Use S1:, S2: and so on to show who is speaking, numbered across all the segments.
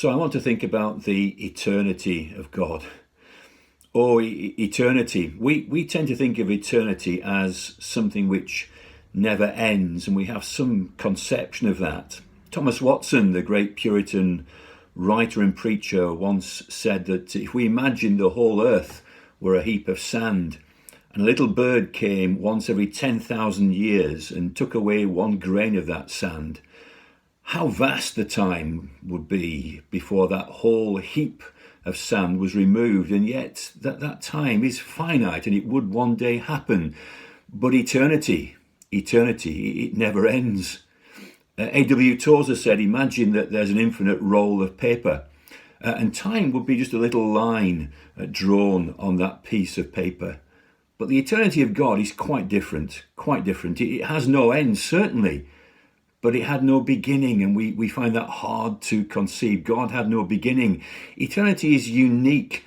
S1: So I want to think about the eternity of God. Or eternity. We tend to think of eternity as something which never ends, and we have some conception of that. Thomas Watson, the great Puritan writer and preacher, once said that if we imagine the whole earth were a heap of sand, and a little bird came once every 10,000 years and took away one grain of that sand, how vast the time would be before that whole heap of sand was removed. And yet that time is finite, and it would one day happen. But eternity, it never ends. A.W. Tozer said, imagine that there's an infinite roll of paper, and time would be just a little line drawn on that piece of paper. But the eternity of God is quite different, It has no end, certainly, but it had no beginning, and we find that hard to conceive. God had no beginning. Eternity is unique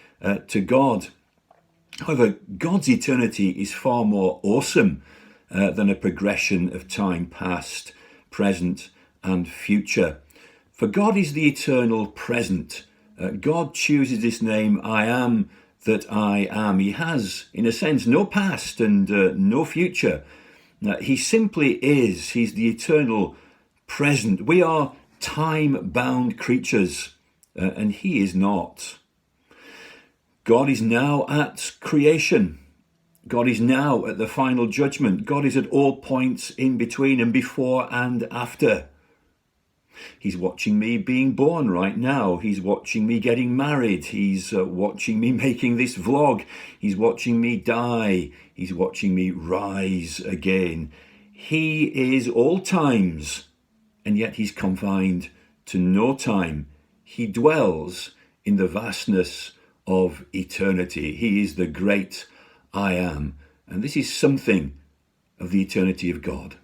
S1: to God. However, God's eternity is far more awesome than a progression of time past, present, and future. For God is the eternal present. God chooses this name, I am that I am. He has, in a sense, no past and no future. He simply is. He's the eternal present. We are time-bound creatures, and he is not. God is now at creation. God is now at the final judgment. God is at all points in between and before and after. He's watching me being born right now. He's watching me getting married. He's watching me making this vlog. He's watching me die. He's watching me rise again. He is all times, and yet he's confined to no time. He dwells in the vastness of eternity. He is the great I am. And this is something of the eternity of God.